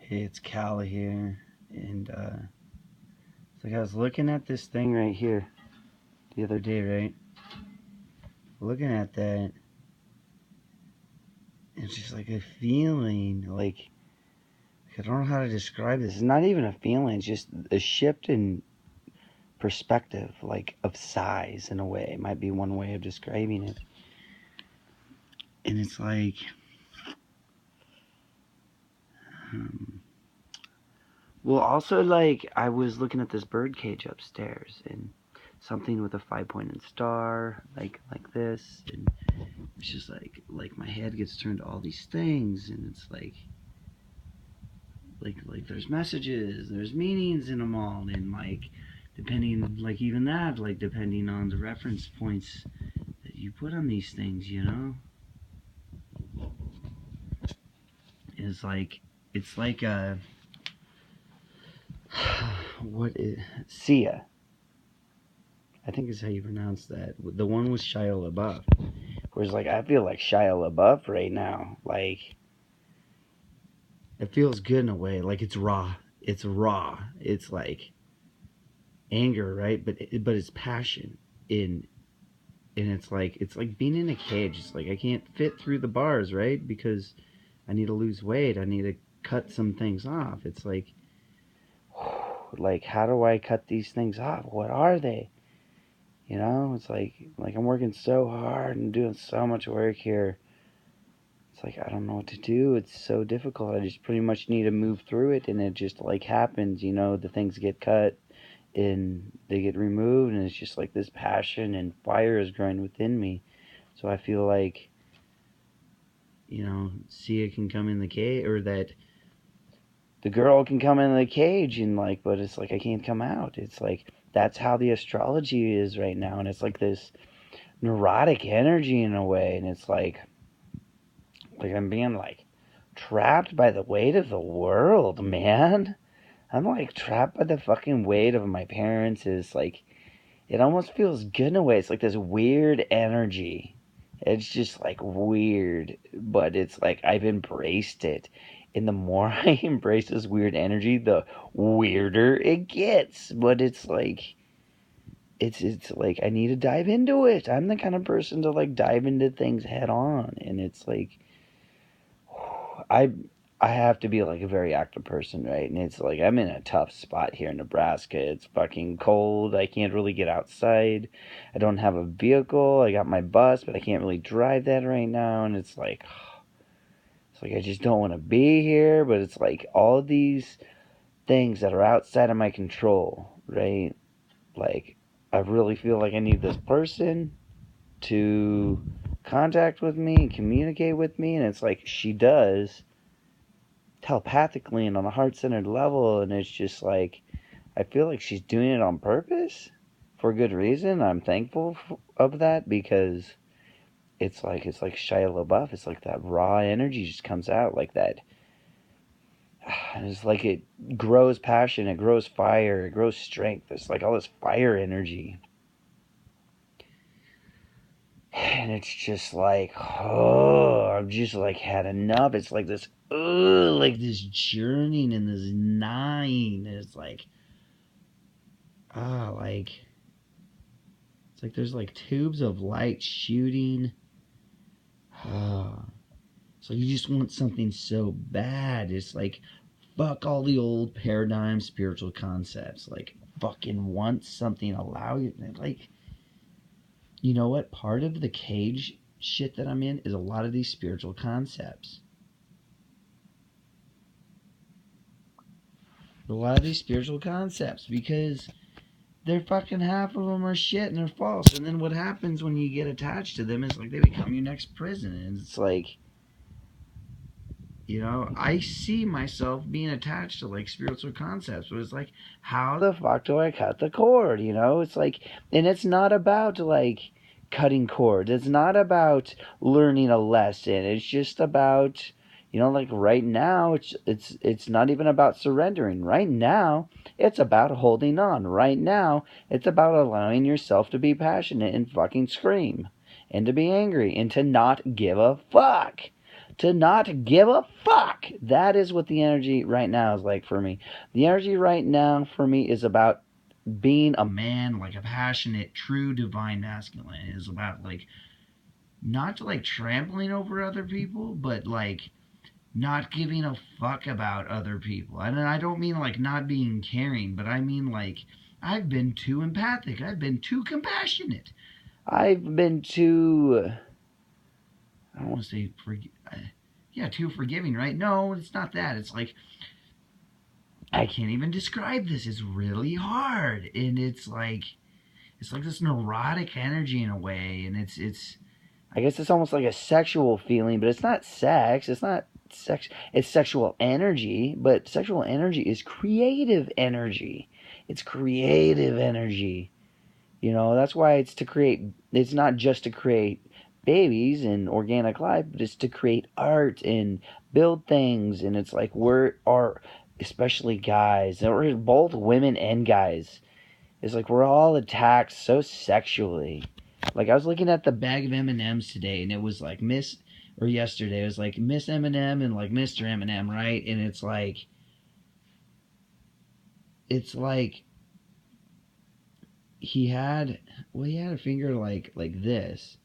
Hey, it's Cal here, and it's like I was looking at this thing right here the other day, right? Looking at that, it's just like a feeling, like I don't know how to describe this. It's not even a feeling; it's just a shift in perspective, like of size in a way. Might be one way of describing it. And it's like, um, well, also like I was looking at this bird cage upstairs, and something with a five-pointed star, like this, and it's just like my head gets turned to all these things, and it's like there's messages, there's meanings in them all, and like depending, like even that, like depending on the reference points that you put on these things, is like it's like a what is Sia? I think is how you pronounce that. The one with Shia LaBeouf. Whereas like I feel like Shia LaBeouf right now, like it feels good in a way, like it's raw. It's raw. It's like anger, right? But it's passion in, and it's like being in a cage. It's like I can't fit through the bars, right? Because I need to lose weight. I need to cut some things off. It's like how do I cut these things off? What are they? It's like I'm working so hard and doing so much work here. It's like I don't know what to do. It's so difficult. I just pretty much need to move through it, and it just like happens. The things get cut and they get removed, and it's just like this passion and fire is growing within me. So I feel like Sia can come in the cage, or that the girl can come in the cage, and like, but it's like I can't come out. It's like that's how the astrology is right now, and it's like this neurotic energy in a way, and it's like I'm being like trapped by the weight of the world, man. I'm like trapped by the fucking weight of my parents. Is like it almost feels good in a way. It's like this weird energy. It's just like weird, but it's like I've embraced it. And the more I embrace this weird energy, the weirder it gets. But it's like I need to dive into it. I'm the kind of person to like dive into things head on, and it's like I I have to be like a very active person, right? And it's like I'm in a tough spot here in Nebraska. It's fucking cold. I can't really get outside. I don't have a vehicle. I got my bus, but I can't really drive that right now. And it's like I just don't want to be here. But it's like all these things that are outside of my control, right? Like I really feel like I need this person to contact with me and communicate with me, and it's like she does telepathically and on a heart-centered level, and it's just like I feel like she's doing it on purpose for good reason. I'm thankful of that, because it's like Shia LaBeouf. It's like that raw energy just comes out like that. It's like it grows passion, it grows fire, it grows strength. It's like all this fire energy, and it's just like, oh, I've just like had enough. It's like this, like this journeying and this gnawing. It's like, like it's like there's like tubes of light shooting. So you just want something so bad. It's like fuck all the old paradigm spiritual concepts. Like fucking want something, allow you. Like, you know what? Part of the cage shit that I'm in is a lot of these spiritual concepts. A lot of these spiritual concepts, because they're fucking half of them are shit and they're false. And then what happens when you get attached to them is like they become your next prison. And it's like, I see myself being attached to like spiritual concepts, but it's like, how the fuck do I cut the cord? It's like, and it's not about like cutting cords. It's not about learning a lesson. It's just about, like right now, it's not even about surrendering. Right now, it's about holding on. Right now, it's about allowing yourself to be passionate and fucking scream and to be angry and to not give a fuck. to not give a fuck. That is what the energy right now is like for me. The energy right now for me is about being a man, like a passionate, true divine masculine. It is about like not like trampling over other people, but like not giving a fuck about other people. And I don't mean like not being caring, but I mean like I've been too empathic. I've been too compassionate. I've been too. I don't want to say yeah, too forgiving, right? No, it's not that. It's like I can't even describe this. It's really hard, and it's like this neurotic energy in a way, and it's. I guess it's almost like a sexual feeling, but it's not sex. It's not sex. It's sexual energy, but sexual energy is creative energy. It's creative energy. You know, that's why it's to create. It's not just to create babies and organic life, but it's to create art and build things. And it's like especially guys, or both women and guys. It's like we're all attacked so sexually. Like I was looking at the bag of M&Ms today, and it was like yesterday it was like Miss M&M and like Mr. M&M, right? And it's like he had a finger like this,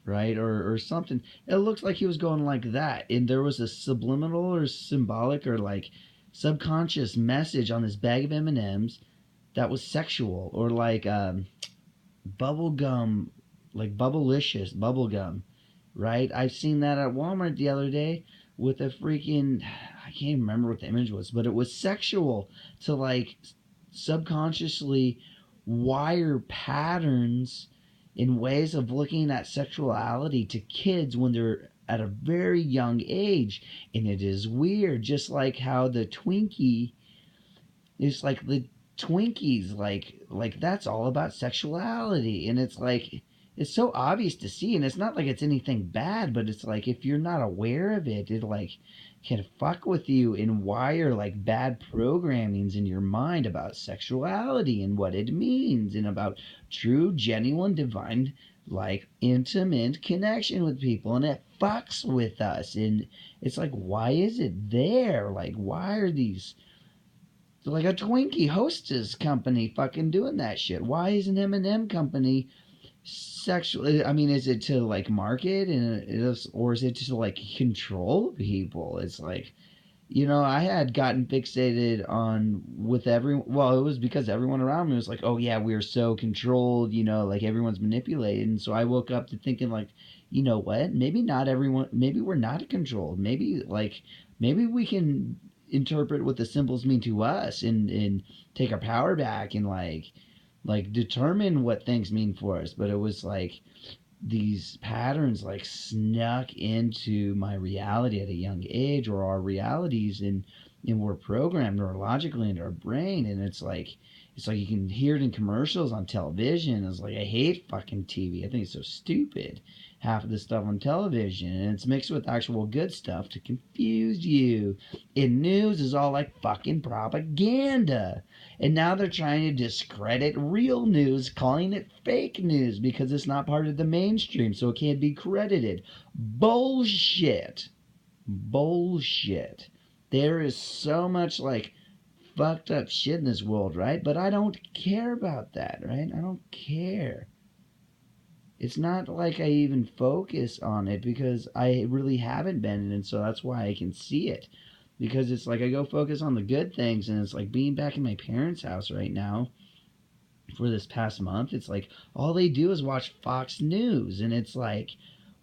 right, or something. It looks like he was going like that, and there was a subliminal or symbolic or like subconscious message on this bag of M&Ms that was sexual, or like bubble gum, like bubblicious bubble gum, right? I've seen that at Walmart the other day with a freaking, I can't remember what the image was, but it was sexual to like subconsciously wire patterns in ways of looking at sexuality to kids when they're at a very young age. And it is weird, just like how the Twinkie is like the Twinkies, like that's all about sexuality. And it's like it's so obvious to see, and it's not like it's anything bad, but it's like if you're not aware of it, it like can fuck with you and wire like bad programmings in your mind about sexuality and what it means, and about true, genuine, divine, like intimate connection with people. And it fucks with us. And it's like, why is it there? Like, why are these like a Twinkie Hostess company fucking doing that shit? Why is an M&M company sexual? I mean, is it to like market, and or is it to like control people? It's like, I had gotten fixated on with everyone. Well, it was because everyone around me was like, oh yeah, we're so controlled, like everyone's manipulated. And so I woke up to thinking like, you know what, maybe not everyone, maybe we're not controlled. Maybe we can interpret what the symbols mean to us, and take our power back, and like determine what things mean for us. But it was like these patterns like snuck into my reality at a young age, or our realities, and we're programmed neurologically into our brain. And it's like you can hear it in commercials on television. It's like, I hate fucking TV. I think it's so stupid, half of the stuff on television, and it's mixed with actual good stuff to confuse you. And news is all like fucking propaganda. And now they're trying to discredit real news, calling it fake news because it's not part of the mainstream, so it can't be credited. Bullshit. Bullshit. There is so much like fucked up shit in this world, right? But I don't care about that, right? I don't care. It's not like I even focus on it because I really haven't been, and so that's why I can see it. Because it's like I go focus on the good things, and it's like being back in my parents' house right now for this past month. It's like all they do is watch Fox News, and it's like,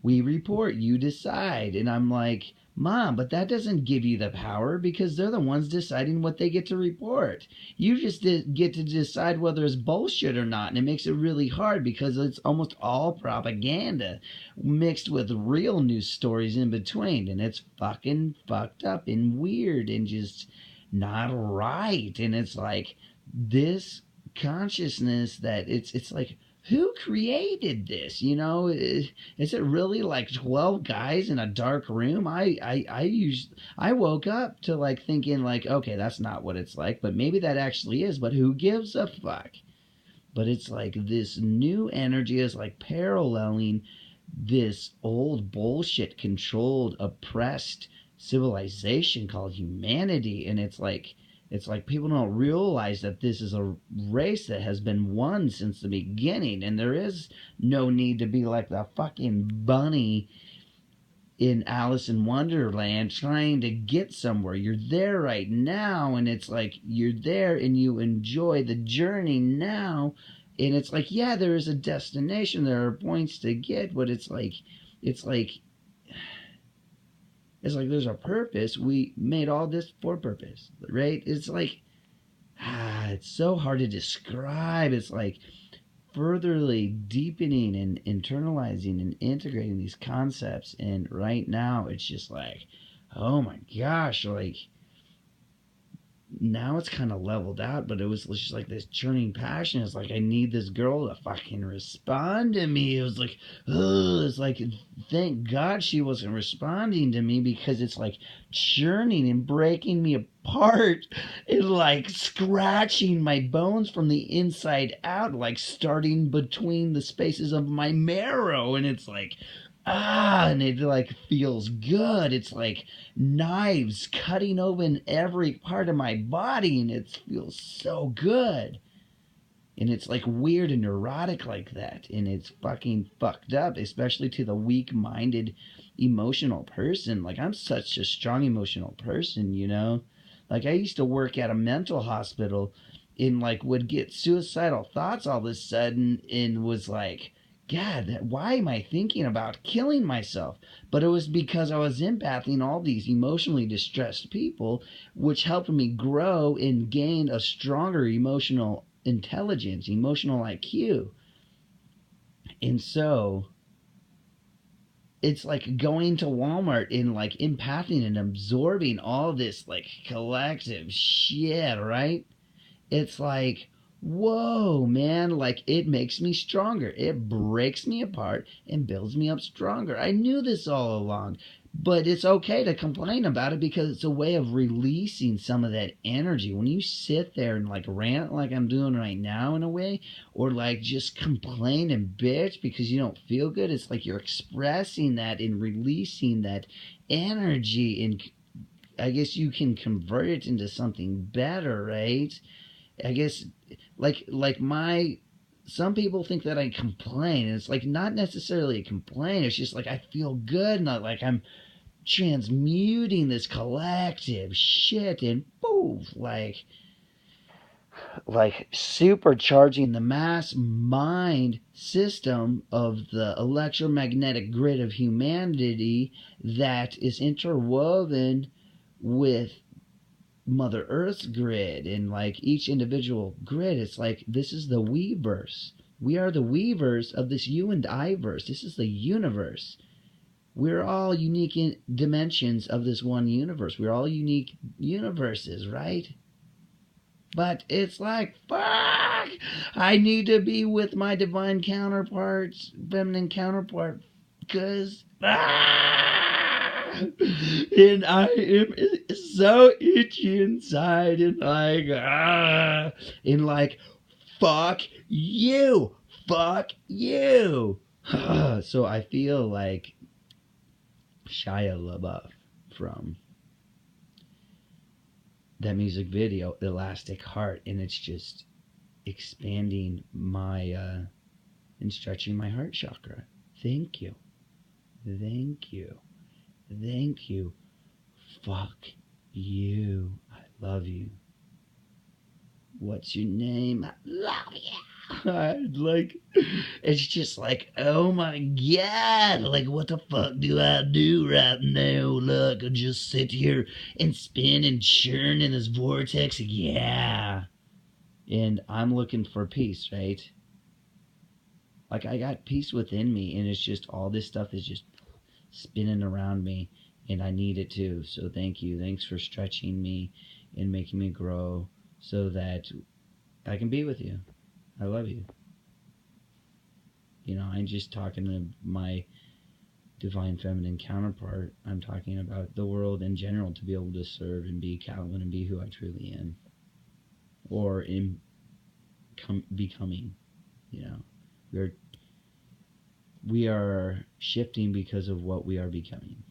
we report, you decide. And I'm like, Mom, but that doesn't give you the power, because they're the ones deciding what they get to report. You just get to decide whether it's bullshit or not. And it makes it really hard because it's almost all propaganda mixed with real news stories in between. And it's fucking fucked up and weird and just not right. And it's like this consciousness that it's like, who created this? Is it really like 12 guys in a dark room? I woke up to like thinking like, okay, that's not what it's like, but maybe that actually is. But who gives a fuck? But it's like this new energy is like paralleling this old bullshit controlled oppressed civilization called humanity. And it's like people don't realize that this is a race that has been won since the beginning, and there is no need to be like the fucking bunny in Alice in Wonderland trying to get somewhere. You're there right now, and it's like you're there and you enjoy the journey now. And it's like, yeah, there is a destination, there are points to get, but it's like there's a purpose. We made all this for purpose, right? It's like it's so hard to describe. It's like furtherly deepening and internalizing and integrating these concepts. And right now, it's just like, oh my gosh, like now it's kind of leveled out, but it was just like this churning passion. It's like I need this girl to fucking respond to me. It was like, ugh, it's like thank God she wasn't responding to me, because it's like churning and breaking me apart and like scratching my bones from the inside out, like starting between the spaces of my marrow. And it's like, and it like feels good. It's like knives cutting open every part of my body, and it feels so good. And it's like weird and neurotic like that, and it's fucking fucked up, especially to the weak-minded emotional person. Like I'm such a strong emotional person, you know. Like I used to work at a mental hospital and like would get suicidal thoughts all of a sudden, and was like, God, why am I thinking about killing myself? But it was because I was empathing all these emotionally distressed people, which helped me grow and gain a stronger emotional intelligence, emotional IQ. And so it's like going to Walmart and like empathing and absorbing all this like collective shit, right? It's like, whoa, man, like it makes me stronger. It breaks me apart and builds me up stronger. I knew this all along, but it's okay to complain about it because it's a way of releasing some of that energy. When you sit there and like rant like I'm doing right now in a way, or like just complain and bitch because you don't feel good, it's like you're expressing that and releasing that energy, and I guess you can convert it into something better, right? I guess like my some people think that I complain, and it's like not necessarily a complaint. It's just like I feel good, not like I'm transmuting this collective shit and poof, like supercharging the mass mind system of the electromagnetic grid of humanity that is interwoven with Mother Earth's grid. And like each individual grid, it's like this is the weverse. We are the weavers of this you and I verse. This is the universe. We're all unique in dimensions of this one universe. We're all unique universes, right? But it's like, fuck! I need to be with my divine counterparts, feminine counterpart, because and I am so itchy inside, and like fuck you, fuck you. So I feel like Shia LaBeouf from that music video, Elastic Heart, and it's just expanding my and stretching my heart chakra. Thank you. Thank you. Thank you. Fuck you. I love you. What's your name? I love you. Like, it's just like, oh my God. Like, what the fuck do I do right now? Look, I just sit here and spin and churn in this vortex. Yeah. And I'm looking for peace, right? Like, I got peace within me, and it's just all this stuff is just spinning around me, and I need it too. So thank you. Thanks for stretching me and making me grow so that I can be with you. I love you. You know, I'm just talking to my divine feminine counterpart. I'm talking about the world in general, to be able to serve and be Calvin and be who I truly am, or in becoming. You know, we are shifting because of what we are becoming.